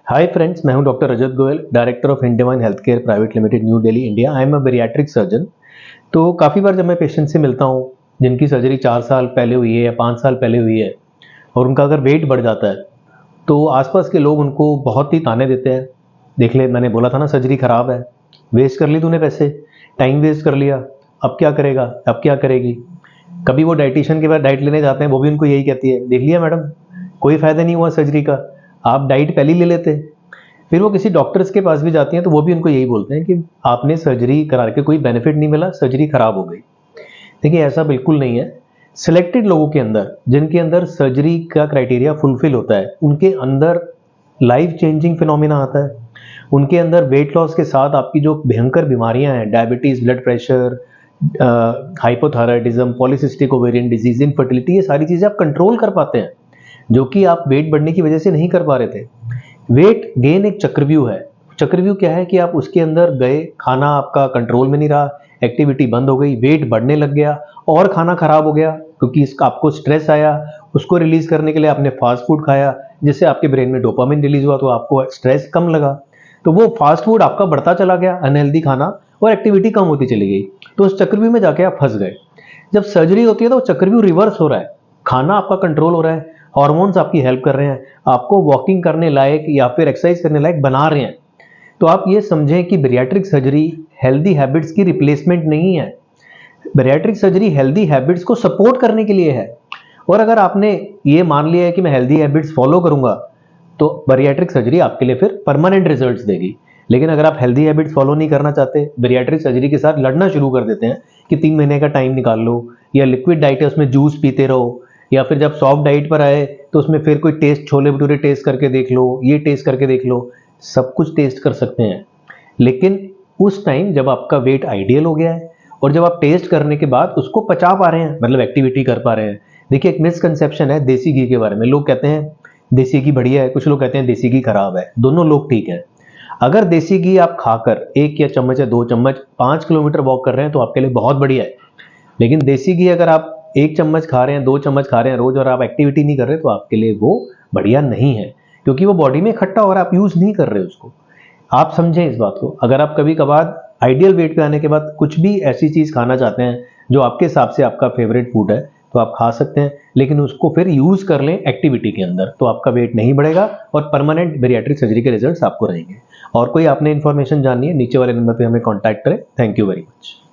हाय friends, मैं हूं doctor Rajat Goyal, director of Indivine Health Care Private Limited, New Delhi, India. I am a bariatric surgeon. तो काफ़ी बार जब मैं पेशेंट से मिलता हूं जिनकी सर्जरी 4 साल पहले हुई है या 5 साल पहले हुई है और उनका अगर वेट बढ़ जाता है तो आसपास के लोग उनको बहुत ही ताने देते हैं। देख ले, मैंने बोला था ना सर्जरी खराब है, वेस्ट कर ली तूने पैसे, टाइम वेस्ट कर लिया, अब क्या करेगा, अब क्या करेगी। कभी वो डाइटिशियन के पास डाइट लेने जाते हैं, वो भी उनको यही कहती है, देख लिया मैडम, कोई फ़ायदा नहीं हुआ सर्जरी का, आप डाइट पहले ही ले लेते। फिर वो किसी डॉक्टर्स के पास भी जाती हैं तो वो भी उनको यही बोलते हैं कि आपने सर्जरी करा के कोई बेनिफिट नहीं मिला, सर्जरी खराब हो गई। देखिए, ऐसा बिल्कुल नहीं है। सिलेक्टेड लोगों के अंदर, जिनके अंदर सर्जरी का क्राइटेरिया फुलफिल होता है, उनके अंदर लाइफ चेंजिंग फिनोमिना आता है। उनके अंदर वेट लॉस के साथ आपकी जो भयंकर बीमारियां हैं, diabetes, blood pressure, hypothyroidism, polycystic ovarian disease, infertility, ये सारी चीज़ें आप कंट्रोल कर पाते हैं, जो कि आप वेट बढ़ने की वजह से नहीं कर पा रहे थे। वेट गेन एक चक्रव्यूह है। चक्रव्यूह क्या है कि आप उसके अंदर गए, खाना आपका कंट्रोल में नहीं रहा, एक्टिविटी बंद हो गई, वेट बढ़ने लग गया और खाना खराब हो गया क्योंकि इसका आपको स्ट्रेस आया। उसको रिलीज करने के लिए आपने फास्ट फूड खाया, जिससे आपके ब्रेन में डोपामिन रिलीज हुआ तो आपको स्ट्रेस कम लगा। तो वो फास्ट फूड आपका बढ़ता चला गया, अनहेल्दी खाना, और एक्टिविटी कम होती चली गई। तो उस चक्रव्यूह में जाके आप फंस गए। जब सर्जरी होती है तो चक्रव्यूह रिवर्स हो रहा है। खाना आपका कंट्रोल हो रहा है, हार्मोन्स आपकी हेल्प कर रहे हैं, आपको वॉकिंग करने लायक या फिर एक्सरसाइज करने लायक बना रहे हैं। तो आप ये समझें कि बैरिएट्रिक सर्जरी हेल्दी हैबिट्स की रिप्लेसमेंट नहीं है। बैरिएट्रिक सर्जरी हेल्दी हैबिट्स को सपोर्ट करने के लिए है। और अगर आपने ये मान लिया है कि मैं हेल्दी हैबिट्स फॉलो करूंगा तो बैरिएट्रिक सर्जरी आपके लिए फिर परमानेंट रिजल्ट्स देगी। लेकिन अगर आप हेल्दी हैबिट्स फॉलो नहीं करना चाहते, बैरिएट्रिक सर्जरी के साथ लड़ना शुरू कर देते हैं कि 3 महीने का टाइम निकाल लो, या लिक्विड डाइट है उसमें जूस पीते रहो, या फिर जब सॉफ्ट डाइट पर आए तो उसमें फिर कोई टेस्ट, छोले भटूरे टेस्ट करके देख लो, ये टेस्ट करके देख लो। सब कुछ टेस्ट कर सकते हैं, लेकिन उस टाइम जब आपका वेट आइडियल हो गया है और जब आप टेस्ट करने के बाद उसको पचा पा रहे हैं, मतलब एक्टिविटी कर पा रहे हैं। देखिए, एक मिसकंसेप्शन है देसी घी के बारे में। लोग कहते हैं देसी घी बढ़िया है, कुछ लोग कहते हैं देसी घी खराब है। दोनों लोग ठीक है। अगर देसी घी आप खाकर 1 या चम्मच या 2 चम्मच 5 किलोमीटर वॉक कर रहे हैं तो आपके लिए बहुत बढ़िया है। लेकिन देसी घी अगर आप 1 चम्मच खा रहे हैं, 2 चम्मच खा रहे हैं रोज और आप एक्टिविटी नहीं कर रहे तो आपके लिए वो बढ़िया नहीं है, क्योंकि वो बॉडी में इकट्ठा हो रहा है, आप यूज नहीं कर रहे उसको। आप समझें इस बात को। अगर आप कभी कभार आइडियल वेट पे आने के बाद कुछ भी ऐसी चीज खाना चाहते हैं जो आपके हिसाब से आपका फेवरेट फूड है, तो आप खा सकते हैं, लेकिन उसको फिर यूज कर लें एक्टिविटी के अंदर, तो आपका वेट नहीं बढ़ेगा और परमानेंट बैरिएट्रिक सर्जरी के रिजल्ट्स आपको रहेंगे। और कोई आपने इन्फॉर्मेशन जाननी है, नीचे वाले नंबर पे हमें कॉन्टैक्ट करें। Thank you very much.